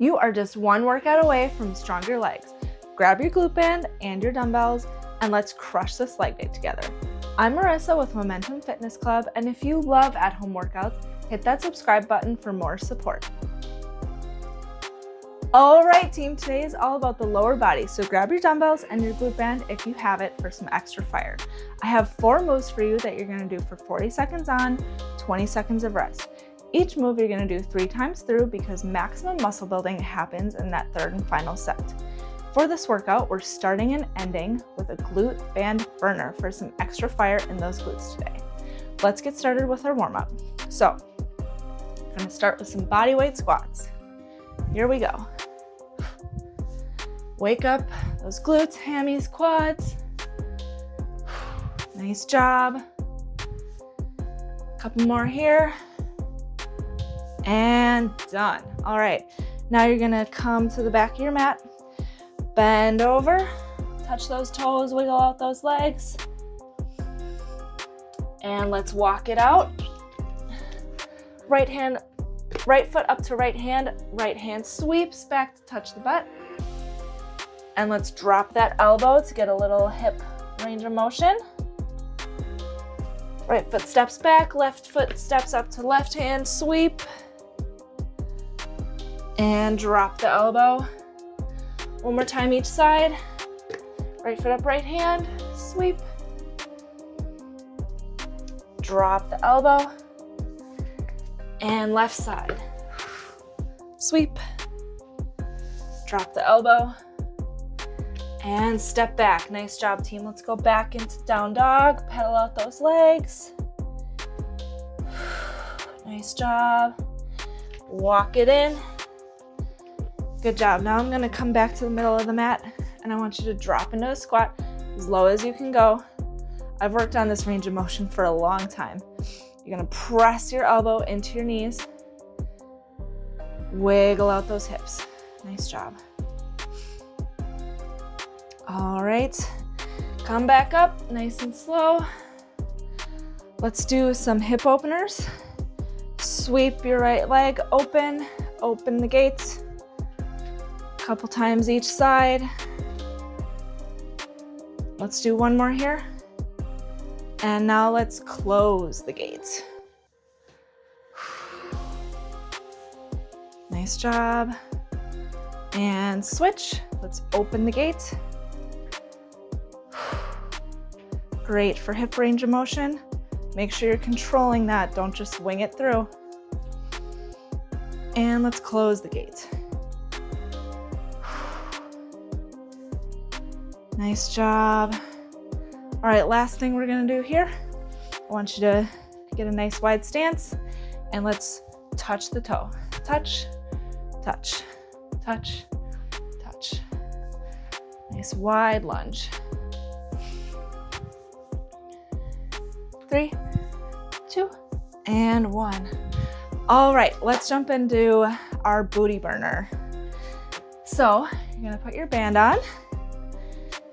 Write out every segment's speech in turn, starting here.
You are just one workout away from stronger legs. Grab your glute band and your dumbbells, and let's crush this leg day together. I'm Marissa with Momentum Fitness Club, and if you love at-home workouts, hit that subscribe button for more support. All right, team, today is all about the lower body, so grab your dumbbells and your glute band if you have it for some extra fire. I have 4 moves for you that you're gonna do for 40 seconds on, 20 seconds of rest. Each move you're gonna do 3 times through because maximum muscle building happens in that third and final set. For this workout, we're starting and ending with a glute band burner for some extra fire in those glutes today. Let's get started with our warm-up. So, I'm gonna start with some bodyweight squats. Here we go. Wake up those glutes, hammies, quads. Nice job. Couple more here. And done. All right, now you're gonna come to the back of your mat, bend over, touch those toes, wiggle out those legs. And let's walk it out. Right foot up to right hand sweeps back to touch the butt. And let's drop that elbow to get a little hip range of motion. Right foot steps back, left foot steps up to left hand sweep. And drop the elbow. One more time each side. Right foot up, right hand, sweep. Drop the elbow. And left side. Sweep. Drop the elbow. And step back. Nice job, team. Let's go back into down dog. Pedal out those legs. Nice job. Walk it in. Good job. Now I'm gonna come back to the middle of the mat and I want you to drop into a squat as low as you can go. I've worked on this range of motion for a long time. You're gonna press your elbow into your knees. Wiggle out those hips. Nice job. All right, come back up nice and slow. Let's do some hip openers. Sweep your right leg open, open the gates. Couple times each side. Let's do one more here. And now let's close the gates. Nice job. And switch. Let's open the gate. Great for hip range of motion. Make sure you're controlling that. Don't just wing it through. And let's close the gate. Nice job. All right, last thing we're gonna do here. I want you to get a nice wide stance and let's touch the toe. Touch, touch, touch, touch. Nice wide lunge. 3, 2, and 1. All right, let's jump into our booty burner. So you're gonna put your band on.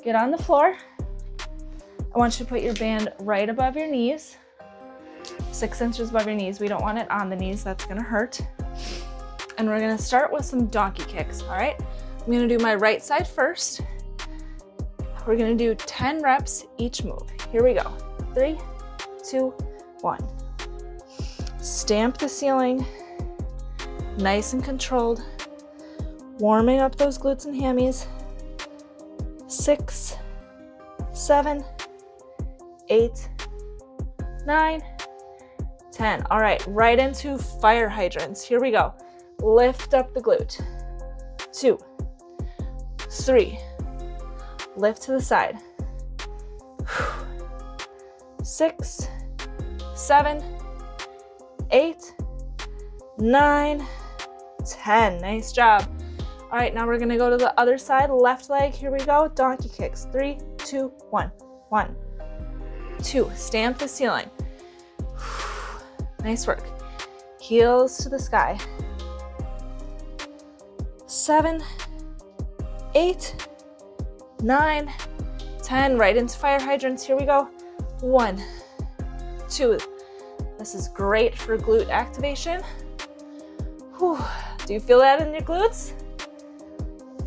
Get on the floor. I want you to put your band right above your knees, 6 inches above your knees. We don't want it on the knees, that's gonna hurt. And we're gonna start with some donkey kicks, all right? I'm gonna do my right side first. We're gonna do 10 reps each move. Here we go. 3, 2, 1. Stamp the ceiling, nice and controlled. Warming up those glutes and hammies. 6, 7, 8, 9, 10. All right, right into fire hydrants. Here we go. Lift up the glute. 2, 3. Lift to the side. 6, 7, 8, 9, 10. Nice job. All right, now we're gonna go to the other side, left leg. Here we go, donkey kicks. 3, 2, 1. 1, 2, stamp the ceiling. Nice work. Heels to the sky. 7, 8, 9, 10. Right into fire hydrants. Here we go. 1, 2. This is great for glute activation. Whew. Do you feel that in your glutes?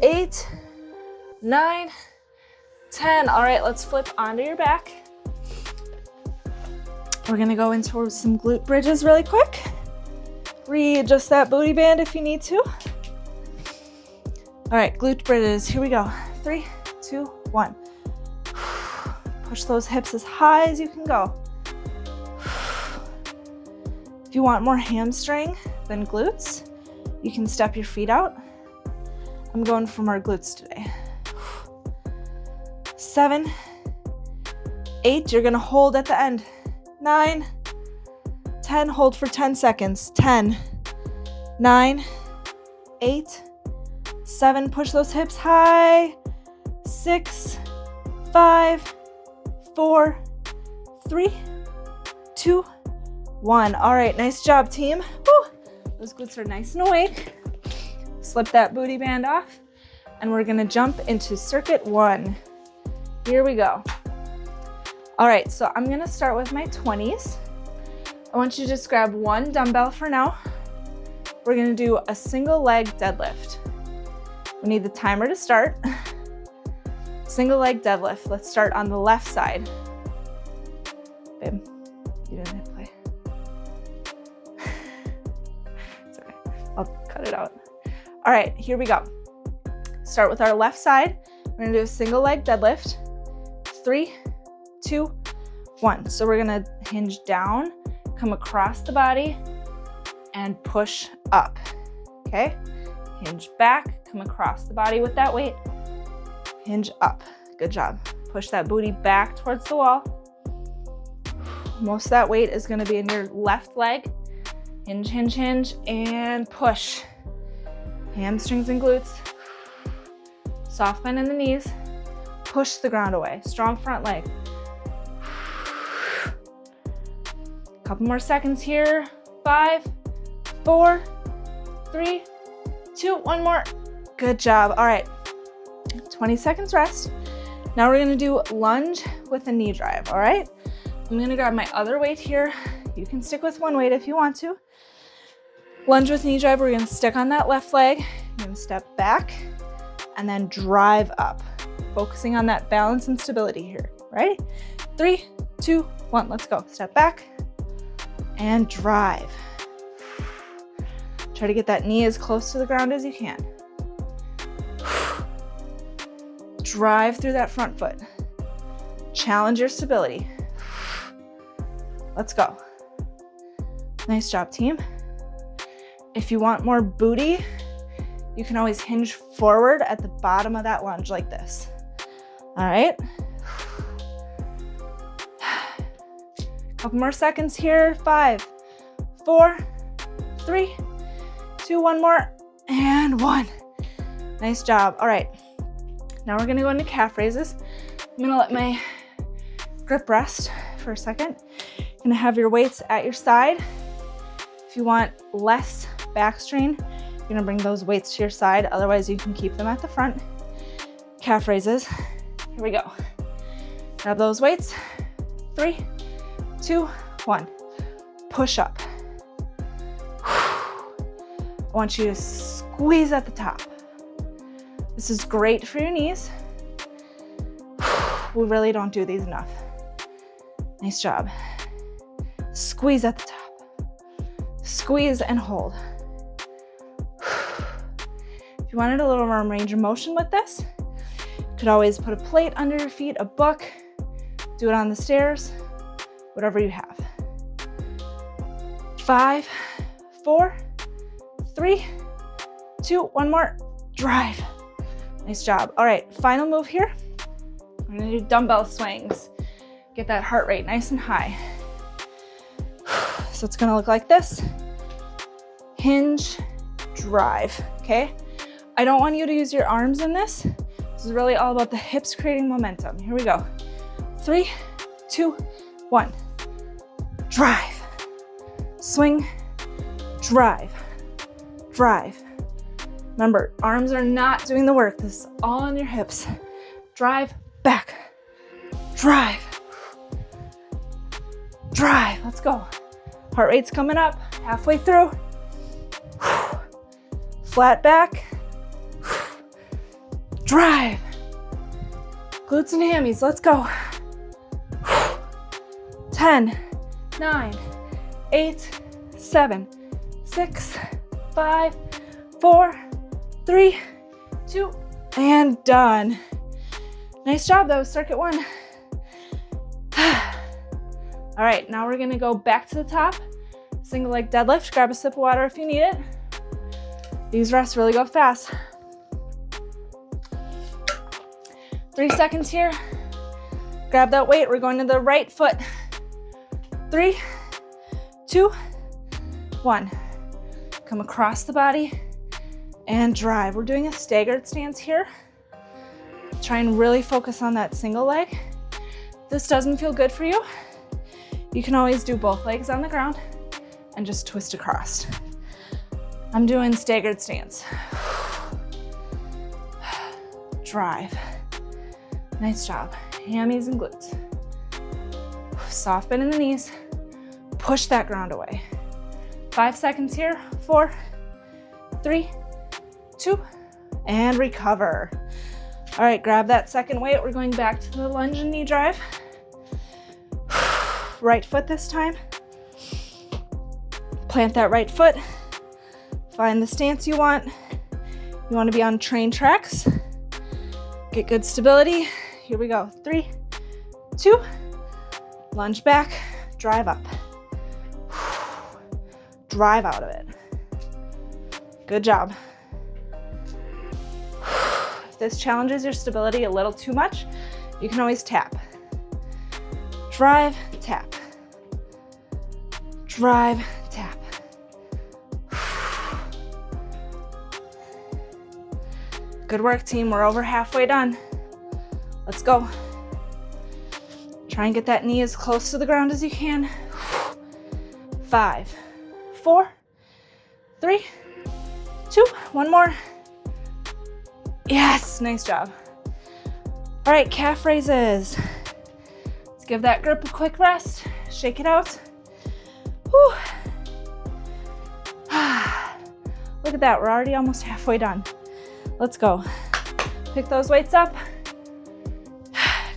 8, 9, 10. All right, let's flip onto your back. We're gonna go into some glute bridges really quick. Readjust that booty band if you need to. All right, glute bridges, here we go. 3, 2, 1. Push those hips as high as you can go. If you want more hamstring than glutes, you can step your feet out. I'm going for more glutes today. 7, 8, you're gonna hold at the end. 9, 10, hold for 10 seconds. 10, 9, 8, 7, push those hips high. 6, 5, 4, 3, 2, 1. All right, nice job, team. Woo. Those glutes are nice and awake. Slip that booty band off, and we're gonna jump into circuit 1. Here we go. All right, so I'm gonna start with my 20s. I want you to just grab one dumbbell for now. We're gonna do a single leg deadlift. We need the timer to start. Single leg deadlift. Let's start on the left side. Babe, you didn't hit play. It's okay, I'll cut it out. All right, here we go. Start with our left side. We're gonna do a single leg deadlift. 3, 2, 1. So we're gonna hinge down, come across the body, and push up, okay? Hinge back, come across the body with that weight, hinge up. Good job. Push that booty back towards the wall. Most of that weight is gonna be in your left leg. Hinge, hinge, hinge, and push. Hamstrings and glutes. Soft bend in the knees. Push the ground away. Strong front leg. Couple more seconds here. 5, 4, 3, 2, 1 more. Good job. All right, 20 seconds rest. Now we're gonna do lunge with a knee drive, all right? I'm gonna grab my other weight here. You can stick with one weight if you want to. Lunge with knee drive, we're gonna stick on that left leg. You're gonna step back and then drive up. Focusing on that balance and stability here, right? 3, 2, 1, let's go. Step back and drive. Try to get that knee as close to the ground as you can. Drive through that front foot. Challenge your stability. Let's go. Nice job, team. If you want more booty, you can always hinge forward at the bottom of that lunge like this. All right. Couple more seconds here. 5, 4, 3, 2, 1 more, and 1. Nice job. All right. Now we're gonna go into calf raises. I'm gonna let my grip rest for a second. You're gonna have your weights at your side. If you want less back strain, you're gonna bring those weights to your side. Otherwise, you can keep them at the front. Calf raises. Here we go. Grab those weights. 3, 2, 1. Push up. I want you to squeeze at the top. This is great for your knees. We really don't do these enough. Nice job. Squeeze at the top. Squeeze and hold. If you wanted a little more range of motion with this, you could always put a plate under your feet, a book, do it on the stairs, whatever you have. 5, 4, 3, 2, 1 more, drive. Nice job. All right, final move here. We're gonna do dumbbell swings. Get that heart rate nice and high. So it's gonna look like this. Hinge, drive, okay? I don't want you to use your arms in this. This is really all about the hips creating momentum. Here we go. 3, 2, 1. Drive. Swing, drive, drive. Remember, arms are not doing the work. This is all on your hips. Drive, back, drive, drive. Let's go. Heart rate's coming up, halfway through. flat back. Drive. Glutes and hammies, let's go. 10, 9, 8, 7, 6, 5, 4, 3, 2, and done. Nice job, that was circuit 1. All right, now we're gonna go back to the top. Single leg deadlift, grab a sip of water if you need it. These rests really go fast. 3 seconds here. Grab that weight, we're going to the right foot. 3, 2, 1. Come across the body and drive. We're doing a staggered stance here. Try and really focus on that single leg. If this doesn't feel good for you, you can always do both legs on the ground and just twist across. I'm doing staggered stance. Drive. Nice job. Hammies and glutes. Soft bend in the knees. Push that ground away. 5 seconds here. 4, 3, 2, and recover. All right, grab that second weight. We're going back to the lunge and knee drive. Right foot this time. Plant that right foot. Find the stance you want. You want to be on train tracks. Get good stability. Here we go. 3, 2, lunge back, drive up. Drive out of it. Good job. If this challenges your stability a little too much, you can always tap. Drive, tap. Drive, tap. Good work, team. We're over halfway done. Let's go. Try and get that knee as close to the ground as you can. 5, 4, 3, 2, one more. Yes, nice job. All right, calf raises. Let's give that grip a quick rest. Shake it out. Whew. Look at that, we're already almost halfway done. Let's go. Pick those weights up.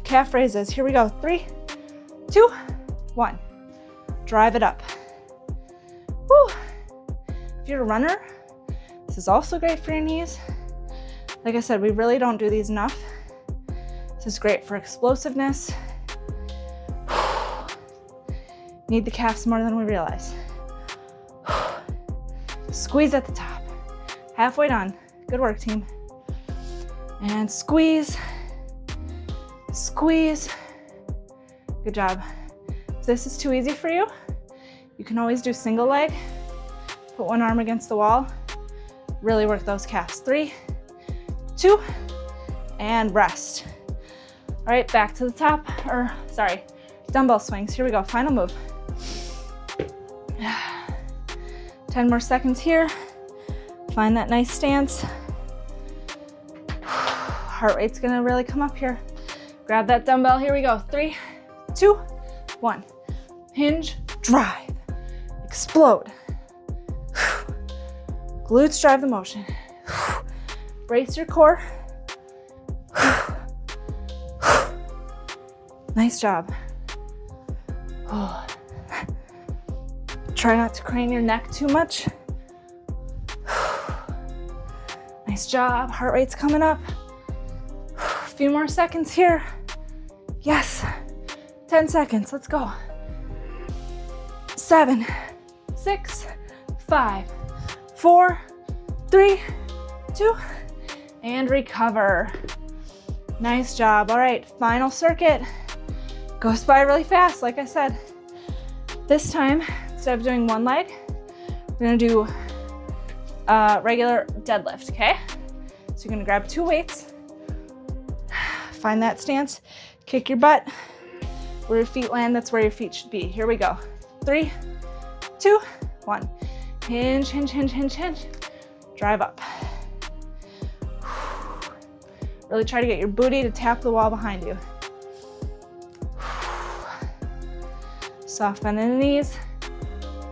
Calf raises, here we go. 3, 2, 1. Drive it up. Whew. If you're a runner, this is also great for your knees. Like I said, we really don't do these enough. This is great for explosiveness. Need the calves more than we realize. Squeeze at the top. Halfway done. Good work, team. And squeeze. Squeeze. Good job. If this is too easy for you, you can always do single leg. Put one arm against the wall. Really work those calves. 3, 2, and rest. All right, back to the top, dumbbell swings. Here we go, final move. 10 more seconds here. Find that nice stance. Heart rate's gonna really come up here. Grab that dumbbell, here we go. 3, 2, 1. Hinge, drive, explode. Glutes drive the motion. Brace your core. Nice job. Try not to crane your neck too much. Nice job. Heart rate's coming up. A few more seconds here. Yes. 10 seconds. Let's go. 7, 6, 5, 4, 3, 2, and recover. Nice job. All right, final circuit. Goes by really fast, like I said. This time, instead of doing one leg, we're gonna do regular deadlift, okay? So you're gonna grab 2 weights, find that stance, kick your butt. Where your feet land, that's where your feet should be. Here we go. 3, 2, 1. Hinge, hinge, hinge, hinge, hinge. Drive up. Really try to get your booty to tap the wall behind you. Soft bend in the knees.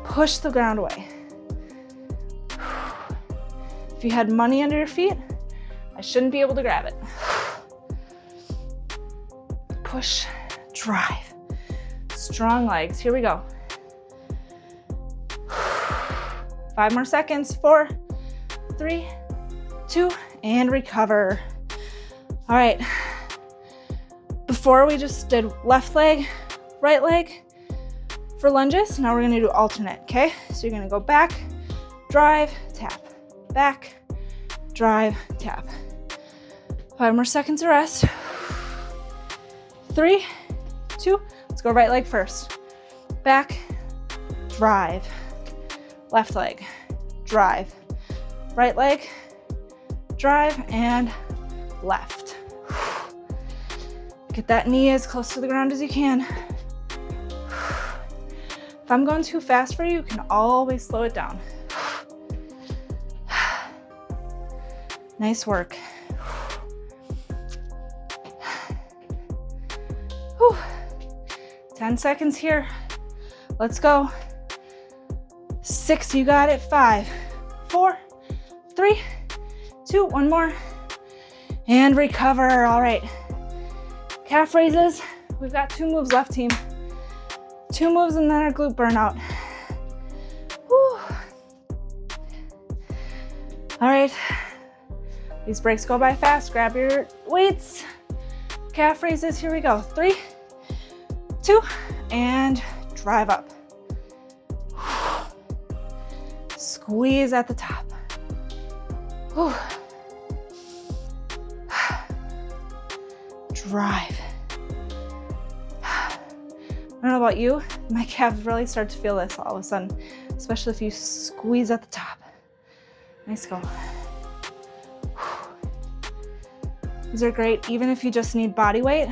Push the ground away. If you had money under your feet, I shouldn't be able to grab it. Push, drive. Strong legs, here we go. 5 more seconds, 4, 3, 2, and recover. All right, before we just did left leg, right leg for lunges. Now we're gonna do alternate, okay? So you're gonna go back, drive, tap, back, drive, tap. 5 more seconds of rest. 3, 2, let's go right leg first. Back, drive, left leg, drive, right leg, drive, and left. Get that knee as close to the ground as you can. If I'm going too fast for you, you can always slow it down. Nice work. Whew. 10 seconds here. Let's go. 6, you got it. 5, 4, 3, 2, one more. And recover. All right. Calf raises. We've got 2 moves left, team. 2 moves and then our glute burnout. Whew. All right. These breaks go by fast. Grab your weights. Calf raises. Here we go. 3, 2, and drive up. Squeeze at the top. Whew. Drive. I don't know about you, my calves really start to feel this all of a sudden, especially if you squeeze at the top. Nice go. These are great, even if you just need body weight,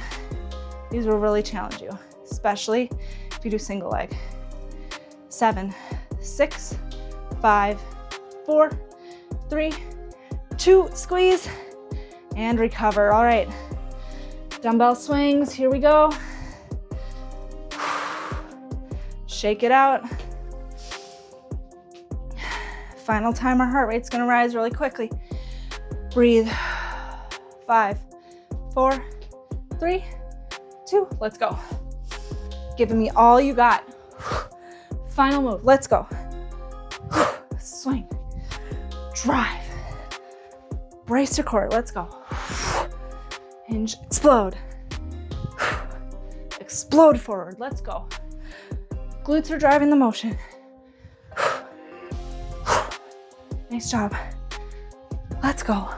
these will really challenge you, especially if you do single leg. 7, 6, 5, 4, 3, 2, squeeze, and recover. All right, dumbbell swings, here we go. Shake it out. Final time, our heart rate's gonna rise really quickly. Breathe. 5, 4, 3, 2, let's go. Giving me all you got. Final move, let's go. Swing, drive, brace your core, let's go. Hinge, explode. Explode forward, let's go. Glutes are driving the motion. Nice job. Let's go.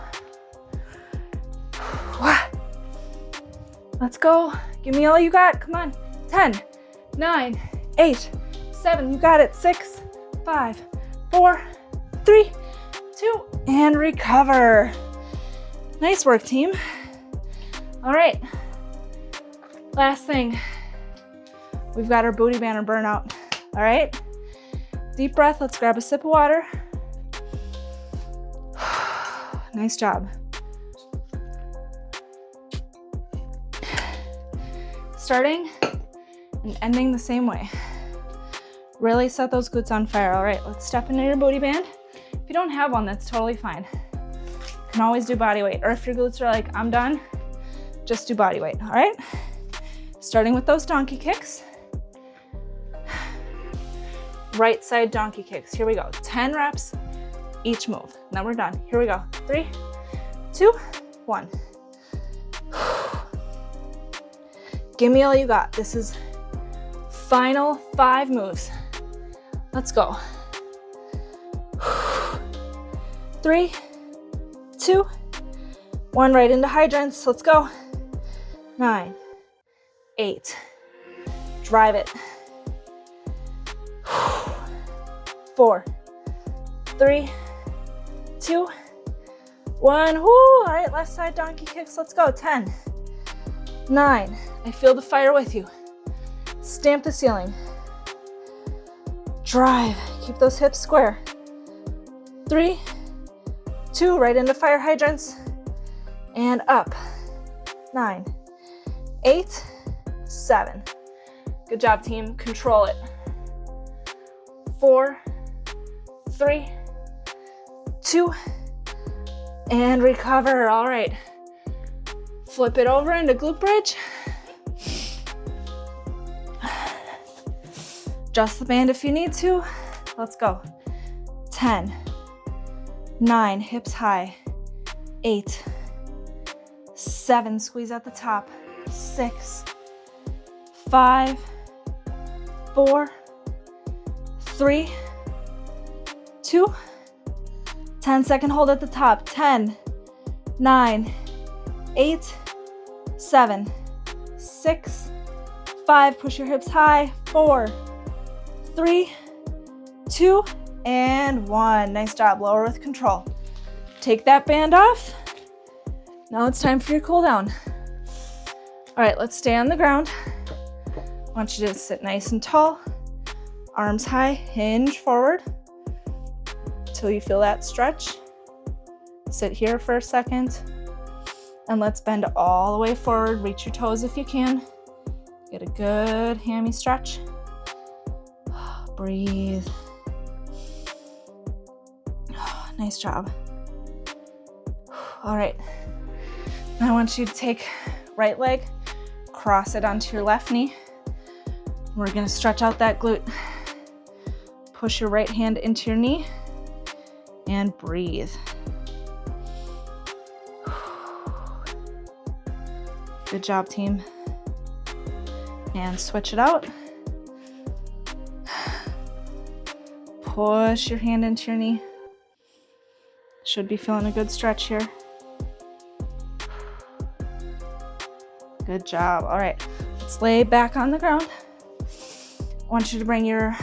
Let's go. Give me all you got. Come on. 10, 9, 8, 7. You got it. 6, 5, 4, 3, 2, and recover. Nice work, team. All right. Last thing. We've got our booty band or burnout. All right. Deep breath. Let's grab a sip of water. Nice job. Starting and ending the same way. Really set those glutes on fire. All right, let's step into your booty band. If you don't have one, that's totally fine. You can always do body weight. Or if your glutes are like, I'm done, just do body weight, all right? Starting with those donkey kicks. Right side donkey kicks. Here we go. 10 reps each move. Now we're done. Here we go. 3, 2, 1. Give me all you got. This is final 5 moves. Let's go. 3, 2, 1. Right into hydrants. Let's go. 9, 8. Drive it. 4, 3, 2, 1. Woo! All right, left side donkey kicks. Let's go. 10, 9. I feel the fire with you. Stamp the ceiling. Drive. Keep those hips square. 3, 2. Right into fire hydrants. And up. 9, 8, 7. Good job, team. Control it. 4, 3, 2, and recover. All right. Flip it over into glute bridge. Adjust the band if you need to. Let's go. 10, 9, hips high, 8, 7, squeeze at the top, 6, 5, 4, 3, 2, 10-second hold at the top, 10, 9, 8, 7, 6, 5, push your hips high, 4, 3, 2, and 1. Nice job, lower with control. Take that band off. Now it's time for your cool down. All right, let's stay on the ground. I want you to sit nice and tall, arms high, hinge forward until you feel that stretch. Sit here for a second, and let's bend all the way forward. Reach your toes if you can. Get a good hammy stretch. Breathe. Nice job. All right. Now I want you to take right leg, cross it onto your left knee. We're going to stretch out that glute. Push your right hand into your knee and breathe. Good job, team. And switch it out. Push your hand into your knee. Should be feeling a good stretch here. Good job. All right, let's lay back on the ground. I want you to bring you're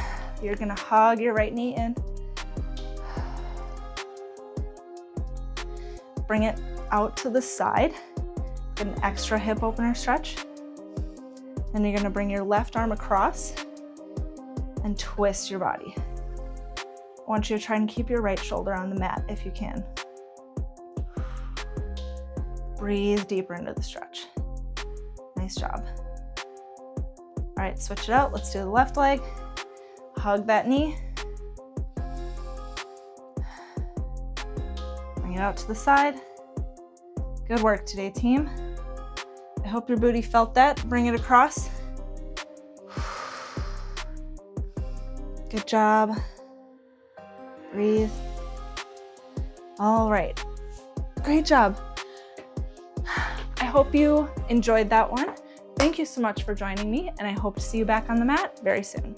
gonna hug your right knee in. Bring it out to the side. Get an extra hip opener stretch. Then you're gonna bring your left arm across and twist your body. I want you to try and keep your right shoulder on the mat if you can. Breathe deeper into the stretch. Nice job. All right, switch it out. Let's do the left leg. Hug that knee. Bring it out to the side. Good work today, team. I hope your booty felt that. Bring it across. Good job. Breathe. All right. Great job. I hope you enjoyed that one. Thank you so much for joining me, and I hope to see you back on the mat very soon.